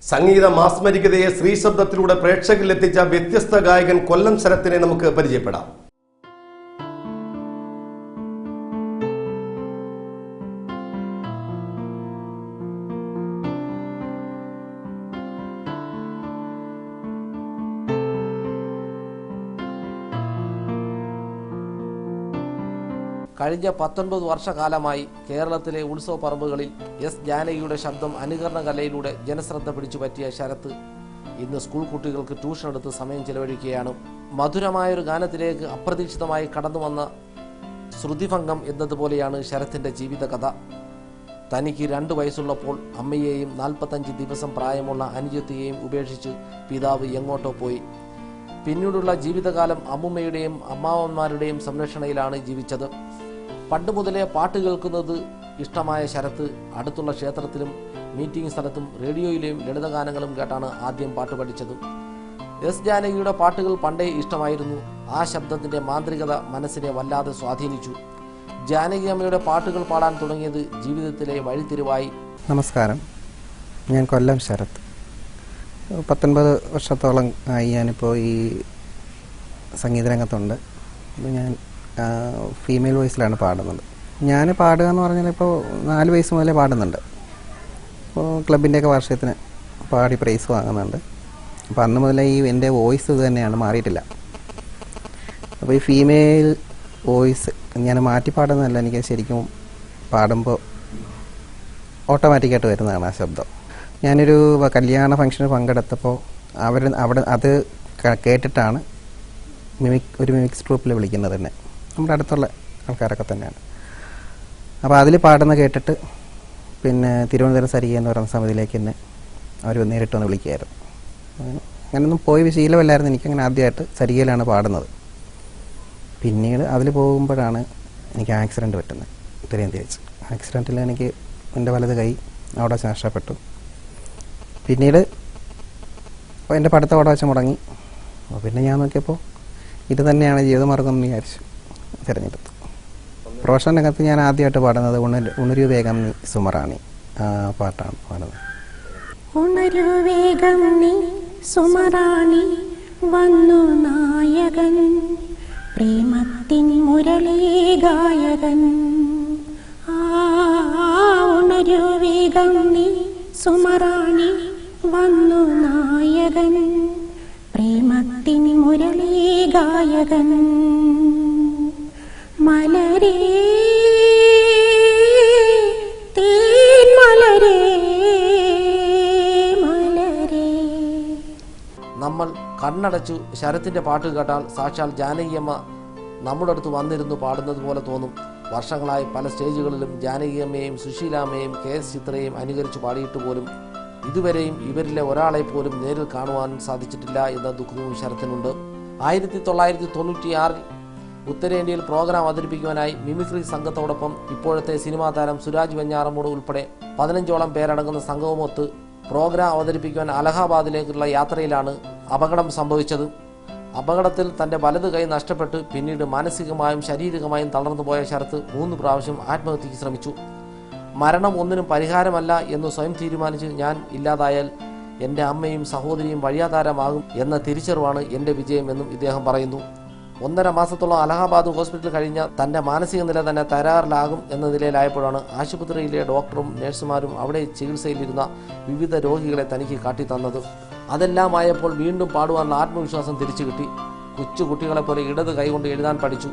സംഗീത മാസ്മരികതയെ ശ്രീശബ്ദത്തിലൂടെ പ്രേക്ഷകരിലെത്തിച്ച വ്യത്യസ്ത ഗായകൻ കൊല്ലം ശരത്തിനെ നമുക്ക് പരിചയപ്പെടാം. കഴിഞ്ഞ 19 വർഷക്കാലമായി കേരളത്തിലെ ഉത്സവ പറമ്പുകളിൽ എസ് ജാനകിയുടെ ശബ്ദം അനുകരണ കലയിലൂടെ ജനശ്രദ്ധ പിടിച്ചുപറ്റിയ ശരത്ത് ഇന്ന് സ്കൂൾ കുട്ടികൾക്ക് ട്യൂഷൻ എടുത്ത് സമയം ചെലവഴിക്കുകയാണ്. മധുരമായൊരു ഗാനത്തിലേക്ക് അപ്രതീക്ഷിതമായി കടന്നു വന്ന ശ്രുതിഭംഗം എന്നതുപോലെയാണ് ശരത്തിന്റെ ജീവിതകഥ. തനിക്ക് 2 വയസ്സുള്ളപ്പോൾ അമ്മയെയും 45 ദിവസം പ്രായമുള്ള അനുജത്തിയെയും ഉപേക്ഷിച്ച് പിതാവ് എങ്ങോട്ടോ പോയി. പിന്നീടുള്ള ജീവിതകാലം അമ്മുമ്മയുടെയും അമ്മാവന്മാരുടെയും സംരക്ഷണയിലാണ് ജീവിച്ചത്. പണ്ട് മുതലേ പാട്ട് കേൾക്കുന്നത് ഇഷ്ടമായ ശരത്ത് അടുത്തുള്ള ക്ഷേത്രത്തിലും മീറ്റിംഗ് സ്ഥലത്തും റേഡിയോയിലെയും ലളിതഗാനങ്ങളും കേട്ടാണ് ആദ്യം പാട്ട് പഠിച്ചത്. എസ് ജാനകിയുടെ പാട്ടുകൾ പണ്ടേ ഇഷ്ടമായിരുന്നു. ആ ശബ്ദത്തിന്റെ മാന്ത്രികത മനസ്സിനെ വല്ലാതെ സ്വാധീനിച്ചു. ജാനകി അമ്മയുടെ പാട്ടുകൾ പാടാൻ തുടങ്ങിയത് ജീവിതത്തിലെ വഴിത്തിരിവായി. നമസ്കാരം, ഞാൻ കൊല്ലം ശരത്ത്. 19 വർഷത്തോളം ആയി ഞാനിപ്പോൾ ഈ സംഗീത രംഗത്തുണ്ട്. ഞാൻ ഫീമെയിൽ വോയിസിലാണ് പാടുന്നത്. ഞാൻ പാടുക എന്ന് പറഞ്ഞാൽ ഇപ്പോൾ 4 വയസ്സ് മുതലേ പാടുന്നുണ്ട്. ഇപ്പോൾ ക്ലബിൻ്റെയൊക്കെ വാർഷികത്തിന് പാടി പ്രൈസ് വാങ്ങുന്നുണ്ട്. അപ്പോൾ അന്ന് മുതലേ ഈ എൻ്റെ വോയിസ് ഇത് തന്നെയാണ്, മാറിയിട്ടില്ല. അപ്പോൾ ഈ ഫീമെയിൽ വോയിസ് ഞാൻ മാറ്റി പാടുന്നതല്ല, എനിക്ക് ശരിക്കും പാടുമ്പോൾ ഓട്ടോമാറ്റിക്കായിട്ട് വരുന്നതാണ് ആ ശബ്ദം. ഞാനൊരു കല്യാണ ഫംഗ്ഷന് പങ്കെടുത്തപ്പോൾ അവിടെ അത് കേട്ടിട്ടാണ് ഒരു മിമിക്സ് ട്രൂപ്പിൽ വിളിക്കുന്നത് തന്നെ. നമ്മുടെ അടുത്തുള്ള ആൾക്കാരൊക്കെ തന്നെയാണ്. അപ്പോൾ അതിൽ പാടുന്ന കേട്ടിട്ട് പിന്നെ തിരുവനന്തപുരം സരിക എന്ന് പറയുന്ന സമിതിയിലേക്ക് തന്നെ അവർ നേരിട്ട് വന്ന് വിളിക്കുകയായിരുന്നു. അങ്ങനെയൊന്നും പോയി ശീലമല്ലായിരുന്നു. എനിക്കങ്ങനെ ആദ്യമായിട്ട് സരികയിലാണ് പാടുന്നത്. പിന്നീട് അതിൽ പോകുമ്പോഴാണ് എനിക്ക് ആക്സിഡൻറ്റ് പറ്റുന്നത്. ഇത്രയും തിരിച്ച് ആക്സിഡൻറ്റിൽ എനിക്ക് എൻ്റെ വലത് കൈ അവിടെ നഷ്ടപ്പെട്ടു. പിന്നീട് എൻ്റെ പഠിത്തം അവിടെ വെച്ച് മുടങ്ങി. പിന്നെ ഞാൻ നോക്കിയപ്പോൾ ഇത് തന്നെയാണ് ജീവിതമാർഗം എന്ന് വിചാരിച്ചു തിരഞ്ഞെടുത്തു. പ്രൊഫഷണൽ രംഗത്ത് ഞാൻ ആദ്യമായിട്ട് പാടുന്നത് ഉണരൂ വേഗം നീ സുമറാണി പാട്ടാണ് പാടുന്നത്. ഉണരൂ വേഗം നീ സുമറാണി വന്നു നായകൻ, പ്രേമത്തിൻ മുരളീ ഗായകൻ. ഉണരൂ വേഗം നീ സുമറാണി വന്നു നായകൻ, പ്രേമത്തിൻ മുരളീ ഗായകൻ. മലരേ തേൻ മലരേ മലരേ. നമ്മൾ കണ്ണടച്ചു ശരത്തിന്റെ പാട്ട് കേട്ടാൽ സാക്ഷാൽ ജാനകിയമ്മ നമ്മുടെ അടുത്ത് വന്നിരുന്നു പാടുന്നത് പോലെ തോന്നും. വർഷങ്ങളായി പല സ്റ്റേജുകളിലും ജാനകിയമ്മയെയും സുശീലാമ്മയെയും KS ചിത്രയെയും അനുകരിച്ച് പാടിയിട്ട് പോലും ഇതുവരെയും ഇവരിലെ ഒരാളെ പോലും നേരിൽ കാണുവാൻ സാധിച്ചിട്ടില്ല എന്ന ദുഃഖവും ശരത്തിനുണ്ട്. 1996 ഉത്തരേന്ത്യയിൽ പ്രോഗ്രാം അവതരിപ്പിക്കുവാനായി മിമിക്രി സംഘത്തോടൊപ്പം ഇപ്പോഴത്തെ സിനിമാ താരം സുരാജ് വെഞ്ഞാറമൂട് ഉൾപ്പെടെ 15ഓളം പേരടങ്ങുന്ന സംഘവുമൊത്ത് പ്രോഗ്രാം അവതരിപ്പിക്കുവാൻ അലഹാബാദിലേക്കുള്ള യാത്രയിലാണ് അപകടം സംഭവിച്ചത്. അപകടത്തിൽ തൻ്റെ വലത് കൈ നഷ്ടപ്പെട്ട് പിന്നീട് മാനസികമായും ശാരീരികമായും തളർന്നുപോയ ശരത്ത് 3 പ്രാവശ്യം ആത്മഹത്യക്ക് ശ്രമിച്ചു. മരണം ഒന്നിനും പരിഹാരമല്ല എന്ന് സ്വയം തീരുമാനിച്ച് ഞാൻ ഇല്ലാതായാൽ എൻ്റെ അമ്മയും സഹോദരിയും വഴിയാധാരമാകും എന്ന തിരിച്ചറിവാണ് എൻ്റെ വിജയമെന്നും ഇദ്ദേഹം പറയുന്നു. 1.5 മാസത്തോളം അലഹാബാദ് ഹോസ്പിറ്റലിൽ കഴിഞ്ഞ തൻ്റെ മാനസിക നില തന്നെ തകരാറിലാകും എന്ന നിലയിലായപ്പോഴാണ് ആശുപത്രിയിലെ ഡോക്ടറും നഴ്സുമാരും അവിടെ ചികിത്സയിലിരുന്ന വിവിധ രോഗികളെ തനിക്ക് കാട്ടിത്തന്നത്. അതെല്ലാം ആയപ്പോൾ വീണ്ടും പാടുവാനുള്ള ആത്മവിശ്വാസം തിരിച്ചു കിട്ടി. കൊച്ചുകുട്ടികളെപ്പോലെ ഇടത് കൈകൊണ്ട് എഴുതാൻ പഠിച്ചു.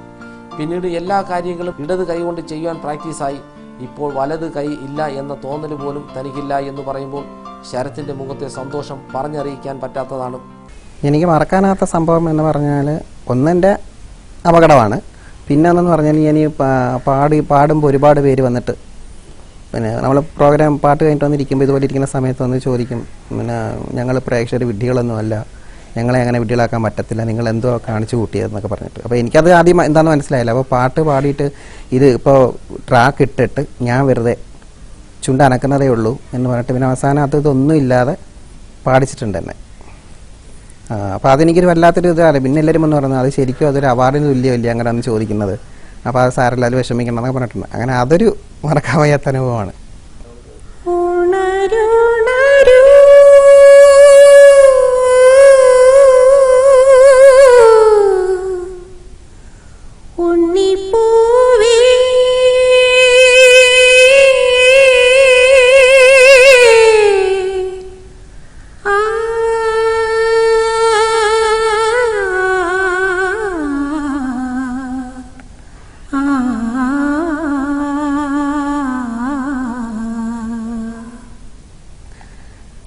പിന്നീട് എല്ലാ കാര്യങ്ങളും ഇടത് കൈകൊണ്ട് ചെയ്യുവാൻ പ്രാക്ടീസായി. ഇപ്പോൾ വലത് കൈ ഇല്ല എന്ന തോന്നൽ പോലും തനിക്കില്ല എന്ന് പറയുമ്പോൾ ശരത്തിന്റെ മുഖത്തെ സന്തോഷം പറഞ്ഞറിയിക്കാൻ പറ്റാത്തതാണ്. എനിക്ക് മറക്കാനാത്ത സംഭവം എന്ന് പറഞ്ഞാൽ ഒന്നെൻ്റെ അപകടമാണ്. പിന്നെ ഒന്നെന്ന് പറഞ്ഞാൽ ഞാൻ പാടുമ്പോൾ ഒരുപാട് പേര് വന്നിട്ട് പിന്നെ നമ്മൾ പ്രോഗ്രാം പാട്ട് കഴിഞ്ഞിട്ട് വന്നിരിക്കുമ്പോൾ ഇതുപോലെ ഇരിക്കുന്ന സമയത്ത് വന്ന് ചോദിക്കും, പിന്നെ ഞങ്ങൾ പ്രേക്ഷകർ വിഡ്ഢികളൊന്നുമല്ല, ഞങ്ങളെ അങ്ങനെ വിഡ്ഢികളാക്കാൻ പറ്റത്തില്ല, നിങ്ങൾ എന്തോ കാണിച്ചു കൂട്ടിയതെന്നൊക്കെ പറഞ്ഞിട്ട്. അപ്പോൾ എനിക്കത് ആദ്യം എന്താണെന്ന് മനസ്സിലായില്ല. അപ്പോൾ പാട്ട് പാടിയിട്ട് ഇത് ഇപ്പോൾ ട്രാക്ക് ഇട്ടിട്ട് ഞാൻ വെറുതെ ചുണ്ടനക്കുന്നതേ ഉള്ളൂ എന്ന് പറഞ്ഞിട്ട് പിന്നെ അവസാനം ഇതൊന്നും ഇല്ലാതെ പാടിച്ചിട്ടുണ്ട് എന്നെ. അപ്പോൾ അതെനിക്കൊരു വല്ലാത്തൊരു ഇതാണ്. പിന്നെ എല്ലാവരും എന്ന് പറഞ്ഞാൽ അത് ശരിക്കും അതൊരു അവാർഡിന് തുല്യമല്ലേ അങ്ങനെയാണ് ചോദിക്കുന്നത്. അപ്പോൾ അത് സാരല്ല, അത് വിഷമിക്കണം എന്നൊക്കെ പറഞ്ഞിട്ടുണ്ട്. അങ്ങനെ അതൊരു മറക്കാൻ വയ്യാത്ത അനുഭവമാണ്.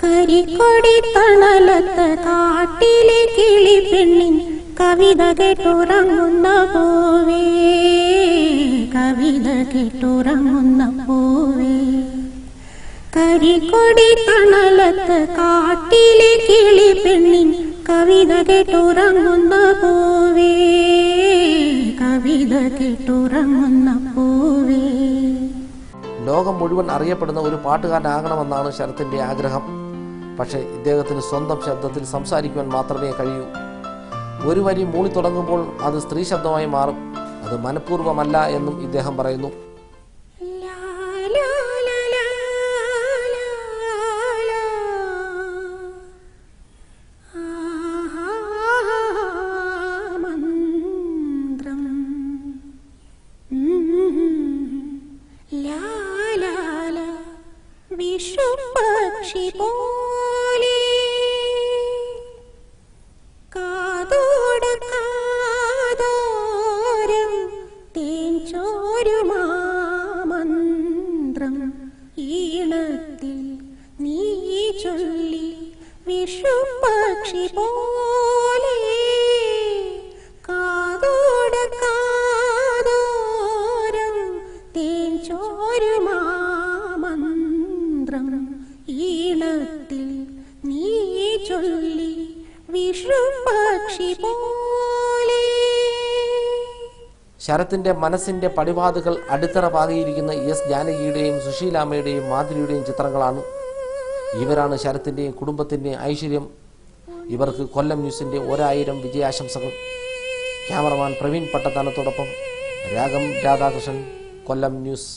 കരിക്കൊടി തണലത്ത് കാട്ടിലെ കിളിപ്പെണ്ണിൻ കവിത കേട്ടുറങ്ങുന്ന പൂവേ, കവിത കേട്ടുറങ്ങുന്ന പൂവേ. കരിക്കൊടി തണലത്ത് കാട്ടിലെ കിളിപ്പെണ്ണിൻ കവിത കേട്ടുറങ്ങുന്ന പൂവേ, കവിത കേട്ടുറങ്ങുന്ന പൂവേ. ലോകം മുഴുവൻ അറിയപ്പെടുന്ന ഒരു പാട്ടുകാരനാകണമെന്നാണ് ശരത്തിന്റെ ആഗ്രഹം. പക്ഷേ ഇദ്ദേഹത്തിന് സ്വന്തം ശബ്ദത്തിൽ സംസാരിക്കുവാൻ മാത്രമേ കഴിയൂ. ഒരു വരി മൂളി തുടങ്ങുമ്പോൾ അത് സ്ത്രീ ശബ്ദമായി മാറും. അത് മനഃപൂർവ്വമല്ല എന്നും ഇദ്ദേഹം പറയുന്നു. വിഷുപക്ഷി പോലെ കാതോട് കാതോരം തേൻ ചോരുമാമന്ത്രം ഈണത്തിൽ നീ ചൊല്ലി. വിഷുപക്ഷി പോലെ കാതോട് കാതോരം തേൻ ചോരുമാമന്ത്രം ഈണത്തിൽ നീ ചൊല്ലി. വിഷുപക്ഷി പോലെ. ശരത്തിന്റെ മനസ്സിന്റെ പടിവാതുകൾ അടിത്തറ പാകിയിരിക്കുന്ന എസ് ജാനകിയുടെയും സുശീലാമ്മയുടെയും മാധുരിയുടെയും ചിത്രങ്ങളാണ്. ഇവരാണ് ശരത്തിന്റെയും കുടുംബത്തിന്റെയും ഐശ്വര്യം. ഇവർക്ക് കൊല്ലം ന്യൂസിന്റെ 1000 വിജയാശംസകൾ. ക്യാമറമാൻ പ്രവീൺ പട്ടത്താനത്തോടൊപ്പം രാഗം രാധാകൃഷ്ണൻ, കൊല്ലം ന്യൂസ്.